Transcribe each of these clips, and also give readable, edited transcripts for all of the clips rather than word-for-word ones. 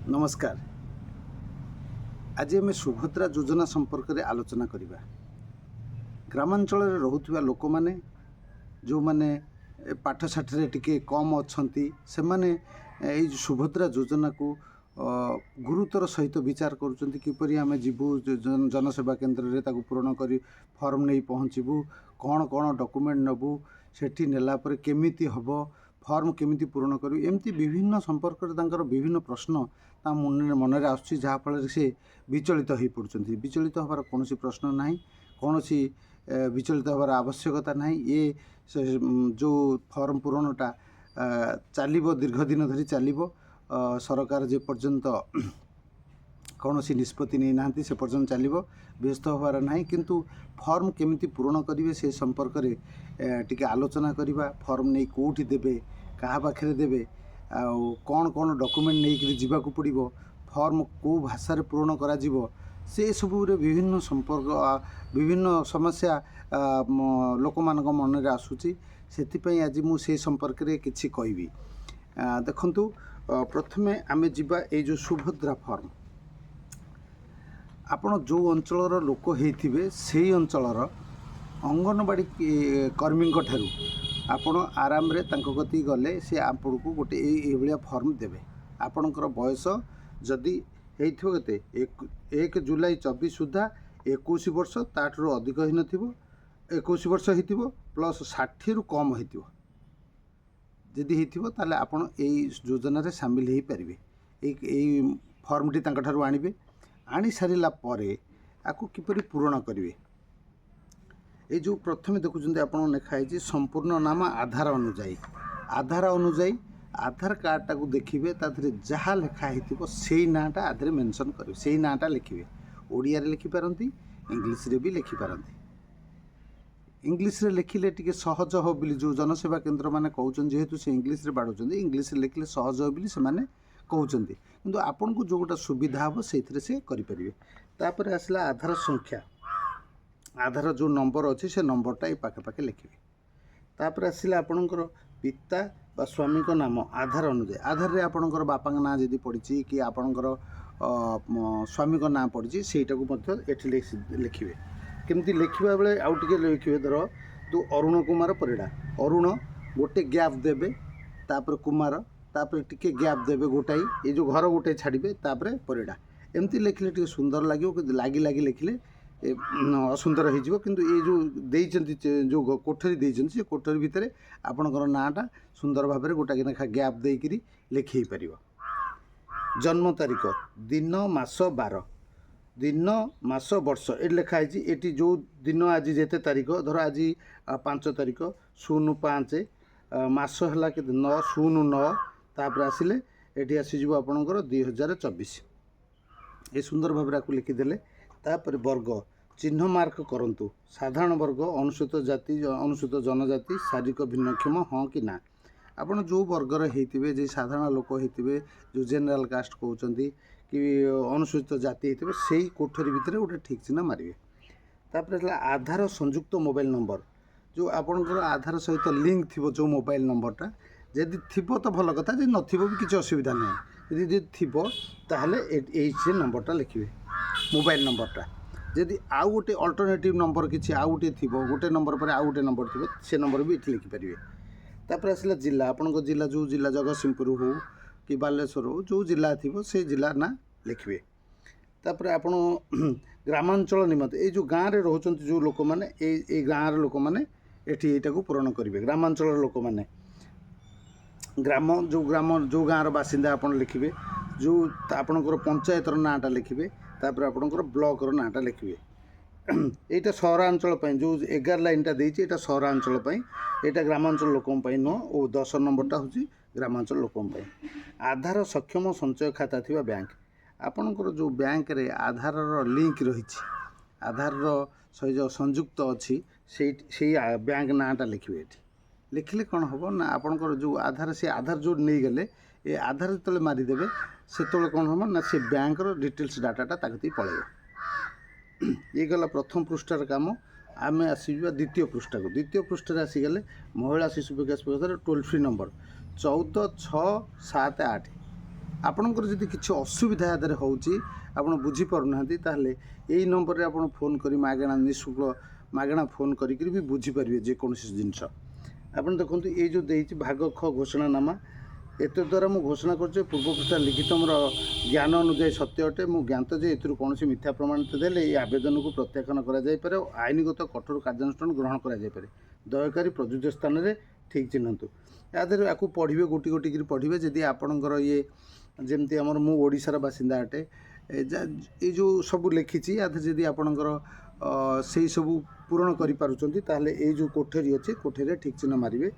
नमस्कार। आज आम सुभद्रा योजना संपर्क में आलोचना करवा। ग्रामांचल रोकवा लोक मैंने जो मैंने पाठशाठ टिके कम अच्छा से मैंने सुभद्रा योजना को गुरुतर सहित विचार करुँच किपरि आम जीवु जनसेवा केन्द्र में पूरण कर फॉर्म नहीं पहुँचबू, कौन कौन डॉक्यूमेंट नबू, सेठी नेला पर केमिति हब, फॉर्म केमिति पूरण करू, एमती विभिन्न संपर्क में विभिन्न प्रश्न मन में आसुच्छी जहाँफल से विचलित हो पड़ुंट। विचलित हबार कौन प्रश्न ना, कौन विचलित हबार आवश्यकता ना। ये जो फॉर्म पूरणटा चलो दीर्घ दिन धरी चलो, सरकार जे पर्यंत कौन निष्पत्ति नहीं ना से पर्यंत चलो, व्यस्त हबार ना। किंतु फॉर्म केमिति पूरण करेंगे से संपर्क में टिके आलोचना करवा। फॉर्म नहीं कौटी देवे, क्या पाखे देवे, कौन कौन डॉक्यूमेंट नहीं जावाक पड़ो, फॉर्म को भाषा पूरण करा से सबू विभिन्न संपर्क विभिन्न समस्या लोक मान मन में आसूची। से आज मुझे संपर्क में किसी कहबी। देखु प्रथमे आमे जिबा ए जो सुभद्रा फॉर्म, आपण जो अंचल लोक होइथिबे सेही अंचलर अंगनवाड़ी कर्मी ठारू आपण आराम रे तांको गति गले से आपण को गोटे ये फॉर्म देवे। आपणकर बयस जदि होइथिबो केते 1 जुलाई 24 सुधा 21 वर्ष ताठू अधिक ही नथिबो, 21 वर्ष होइथिबो प्लस 60 रु कम होइथिबो। जदि होइथिबो ताले आपण एई योजना रे शामिल हो पारिबे। एई फॉर्मटी तांको ठारू आनिबे, आनी सारिला परे आकु किपरि पूरण करिवे। ये जो प्रथम देखुं आपड़ लिखाई संपूर्ण नाम आधार अनुजाई, आधार अनुजाई आधार कार्डटा को देखिए तादे जहाँ लिखाई से नाटा आधे मेंशन करेंगे, से नाटा लिखे। ओडिया रे लिखिपारती, इंग्लीश रे भी लिखिपारती। इंग्लीश रे लिखिले टिके सहज हो बोली जो जनसेवा केन्द्र माने कहउछन, जेहेतु से इंग्लीश रे बाड़ुछन, इंग्लीश रे लिखिले सहज हो बोली से माने कहउछन। किंतु आपन को जो गोटा सुविधा हो सेथिरे से करि परिबे। तापर आसला आधार संख्या, आधार जो नंबर अच्छी से नंबरटा ये पाखे लिखे। तापर आसला आपणकर पिता बा स्वामी को नाम आधार अनुजाई, आधार रे आपणकर बापा ना जदि पड़ी कि आपणकर स्वामी को नाम पड़ी सेटा को मध्य एठी लिखिबे। केमती लिखिबा बेले आउ टिके लिखिबे। धर तो अरुण कुमार परिडा, अरुण गोटे गैप देबे, तापर कुमार, तापर टिके गैप देबे गोटाई, ये जो घर गोटे छाड़िबे, तापर परिडा। एमती लिखिले टिके सुंदर लागिवो, कि लागी लागी लिखिले असुंदर हो। किंतु ये जो देइचंती जो कोठरी देइचंती से कोठरी भितर आपणकर नाटा सुंदर भाव में गोटा लेखा गैप देकरी लिखि पारिबो। जन्म तारीख, दिन मास बार, दिन मास वर्ष ये लिखाई। ये जो दिन आज जेते तारीख, धर आज 5 तारीख 05 मास है कि 9/09, तापर आसिले ये आसीज आपणकर 2024। ये सुंदर भाव में लिखिदेले। तापर वर्ग चिन्ह मार्क करंतु, साधारण वर्ग, अनुसूचित जाति, अनुसूचित जनजाति, शारीरिक भिन्नक्षम हाँ कि ना। आपड़ जो वर्गर होते, जो साधारण लोक होते, जो जेनराल कास्ट कहते कि अनुसूचित जाति होते, से कोठरी भितर गोटे ठीक चिन्ह मारे। तापर आधार संयुक्त मोबाइल नंबर, जो आपणकर आधार सहित लिंक थी जो मोबाइल नंबरटा, जदि थी तो भल कथा, जब नथिबो भी किसी असुविधा नहीं। यदि थी ताहले ये नंबरटा लिखिए मोबाइल नंबरटा। जदि आउ गोटे अल्टरनेटिव नंबर किसी आउ गोटे थी, गोटे नंबर पर आउ गोटे नंबर थी, से नंबर भी ये लिखिपारे। तापर आसला जिला, आपण जिला जो जिला जगतसिंहपुर हो कि बालेश्वर हो, जो जिला थी से जिला ना लिखिए। तापर आपण ग्रामांचल निमंते ये जो गाँव में रोचन जो लोक मैंने ये गाँव लोक मैंने ये पूरण करेंगे। ग्रामांचल लोक मैंने ग्राम जो गाँव बासिंदा आप लिखिए, जो आपणकर पंचायतर नाटा लिखिए, तापर आपणकर ब्लॉकर नाटा लिखिए। यहाँ सहरांचल जो 11 लाइनटा देती, यहाँ सहरांचल, यहाँ ग्रामांचल लोक नुह। और 10 नंबरटा हूँ ग्रामांचल लोक। आधार सक्षम संचय खाता थी बैंक, आपणकर जो बैंक रे आधार लिंक रही, आधार सहित संयुक्त अच्छी से बैंक नाटा लिखिए। ये लिखिले कौन हम ना, आपणकर जो आधार से आधार जो नहीं गले, ये आधार जो मारिदेवे से कौन हम ना, से बैंक डिटेल्स डाटाटा ताकती पड़े। ये गला प्रथम पृष्ठार काम। आम आसवा द्वितीय पृष्ठा को। द्वितीय पृष्ठ आसीगले महिला शिशु विकास विभाग टोल फ्री नंबर 14678 ଆପଣଙ୍କର ଯଦି କିଛି ଅସୁବିଧା ୟା ଦେହରେ ହେଉଛି ଆପଣ ବୁଝିପାରୁନାହାନ୍ତି ତାହେଲେ ଏଇ ନମ୍ବରରେ ଆପଣ ଫୋନ୍ କରି ମାଗଣା ନିଃଶୁଳ୍କ ମାଗଣା ଫୋନ୍ କରିକି ବି ବୁଝିପାରିବେ ଯେକୌଣସି ଜିନିଷ। ଆପଣ ଦେଖନ୍ତୁ ଏଇ ଯେଉଁ ଦେଇଛି ଭାଗ ଖ ଘୋଷଣାନାମା, ଏତେ ଦ୍ୱାରା ମୁଁ ଘୋଷଣା କରୁଛି ପୂର୍ବ ପୃଷ୍ଠା ଲିଖିତ ମୋର ଜ୍ଞାନ ଅନୁଯାୟୀ ସତ୍ୟ ଅଟେ। ମୁଁ ଜ୍ଞାତ ଯେ ଏଥିରୁ କୌଣସି ମିଥ୍ୟା ପ୍ରମାଣିତ ଦେଲେ ଏହି ଆବେଦନକୁ ପ୍ରତ୍ୟାଖ୍ୟାନ କରାଯାଇପାରେ ଓ ଆଇନଗତ କଠୋର କାର୍ଯ୍ୟାନୁଷ୍ଠାନ ଗ୍ରହଣ କରାଯାଇପାରେ। ଦୟାକରି ପ୍ରଯୁଜ୍ୟ ସ୍ଥାନରେ ଠିକ୍ ଚିହ୍ନନ୍ତୁ। ୟା ଦେହରେ ୟାକୁ ପଢ଼ିବେ, ଗୋଟି ଗୋଟି କରି ପଢ଼ିବେ। ଯଦି ଆପଣଙ୍କର ଇଏ ଯେମିତି ଆମର ମୁଁ ଓଡ଼ିଶାର ବାସିନ୍ଦା ଅଟେ, ଏଇ ଯେଉଁ ସବୁ ଲେଖିଛି ୟା ଦେହରେ ଯଦି ଆପଣଙ୍କର ସେଇ ସବୁ ପୂରଣ କରିପାରୁଛନ୍ତି ତାହେଲେ ଏଇ ଯେଉଁ କୋଠରୀ ଅଛି କୋଠରୀରେ ଠିକ୍ ଚିହ୍ନ ମାରିବେ।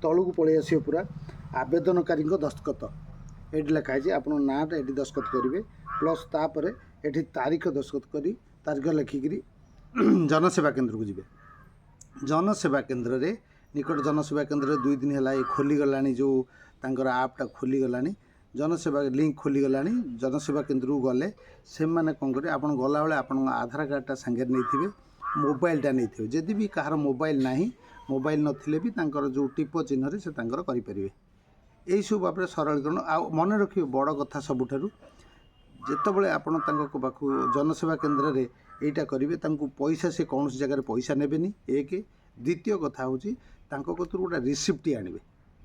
ତଳକୁ ପଳେଇ ଆସିବ ପୁରା ଆବେଦନକାରୀଙ୍କ ଦସ୍ତଖତ, ଏଠି ଲେଖା ହେଇଛି ଆପଣଙ୍କ ନାଁଟା ଏଠି ଦସ୍ତଖତ କରିବେ, ପ୍ଲସ୍ ତାପରେ ଏଠି ତାରିଖ ଦସ୍ତଖତ କରି ତାରିଖ ଲେଖିକିରି ଜନସେବା କେନ୍ଦ୍ରକୁ ଯିବେ। ଜନସେବା କେନ୍ଦ୍ରରେ ନିକଟ ଜନସେବା କେନ୍ଦ୍ରରେ 2 ଦିନ ହେଲା ଏ ଖୋଲିଗଲାଣି, ଯେଉଁ ତାଙ୍କର ଆପ୍ଟା ଖୋଲିଗଲାଣି, ଜନସେବା ଲିଙ୍କ୍ ଖୋଲିଗଲାଣି। ଜନସେବା କେନ୍ଦ୍ରକୁ ଗଲେ ସେମାନେ କ'ଣ କରିବେ, ଆପଣ ଗଲାବେଳେ ଆପଣଙ୍କ ଆଧାର କାର୍ଡ଼ଟା ସାଙ୍ଗରେ ନେଇଥିବେ, ମୋବାଇଲଟା ନେଇଥିବେ। ଯଦି ବି କାହାର ମୋବାଇଲ ନାହିଁ, ମୋବାଇଲ ନଥିଲେ ବି ତାଙ୍କର ଯେଉଁ ଟିପ ଚିହ୍ନରେ ସେ ତାଙ୍କର କରିପାରିବେ। ଏଇସବୁ ଭାବରେ ସରଳୀକରଣ। ଆଉ ମନେ ରଖିବେ ବଡ଼ କଥା ସବୁଠାରୁ, ଯେତେବେଳେ ଆପଣ ତାଙ୍କ ପାଖକୁ ଜନସେବା କେନ୍ଦ୍ରରେ ଏଇଟା କରିବେ ତାଙ୍କୁ ପଇସା ସେ କୌଣସି ଜାଗାରେ ପଇସା ନେବେନି, ଏକ। ଦ୍ୱିତୀୟ କଥା ହେଉଛି ତାଙ୍କ କତରୁ ଗୋଟେ ରିସିପ୍ଟ ଆଣିବେ,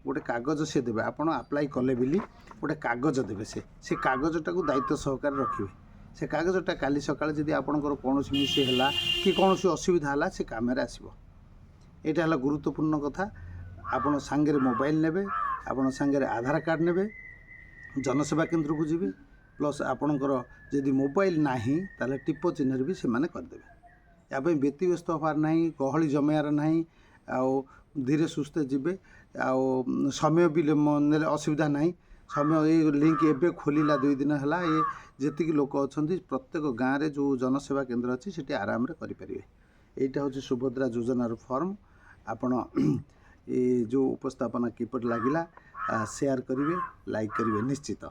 ଗୋଟେ କାଗଜ ସେ ଦେବେ, ଆପଣ ଆପ୍ଲାଏ କଲେ ବୋଲି ଗୋଟେ କାଗଜ ଦେବେ। ସେ କାଗଜଟାକୁ ଦାୟିତ୍ୱ ସହକାରେ ରଖିବେ। ସେ କାଗଜଟା କାଲି ସକାଳେ ଯଦି ଆପଣଙ୍କର କୌଣସି ମିସ୍ ହେଲା କି କୌଣସି ଅସୁବିଧା ହେଲା ସେ କାମରେ ଆସିବ। ଏଇଟା ହେଲା ଗୁରୁତ୍ୱପୂର୍ଣ୍ଣ କଥା। ଆପଣ ସାଙ୍ଗରେ ମୋବାଇଲ ନେବେ, ଆପଣ ସାଙ୍ଗରେ ଆଧାର କାର୍ଡ଼ ନେବେ, ଜନସେବା କେନ୍ଦ୍ରକୁ ଯିବେ, ପ୍ଲସ୍ ଆପଣଙ୍କର ଯଦି ମୋବାଇଲ ନାହିଁ ତାହେଲେ ଟିପ ଚିହ୍ନରେ ବି ସେମାନେ କରିଦେବେ। ୟା ପାଇଁ ବ୍ୟତିବ୍ୟସ୍ତ ହେବାର ନାହିଁ, ଗହଳି ଜମେଇବାର ନାହିଁ, ଆଉ ଧୀରେ ସୁସ୍ଥ ଯିବେ। ଆଉ ସମୟ ବି ନେଲେ ଅସୁବିଧା ନାହିଁ। ସମୟ ଏଇ ଲିଙ୍କ୍ ଏବେ ଖୋଲିଲା 2 ଦିନ ହେଲା। ଏ ଯେତିକି ଲୋକ ଅଛନ୍ତି ପ୍ରତ୍ୟେକ ଗାଁରେ ଯେଉଁ ଜନସେବା କେନ୍ଦ୍ର ଅଛି ସେଠି ଆରାମରେ କରିପାରିବେ। ଏଇଟା ହେଉଛି ସୁଭଦ୍ରା ଯୋଜନାର ଫର୍ମ। ଆପଣ ଏ ଯେଉଁ ଉପସ୍ଥାପନା କିପରି ଲାଗିଲା ସେୟାର କରିବେ, ଲାଇକ୍ କରିବେ ନିଶ୍ଚିତ।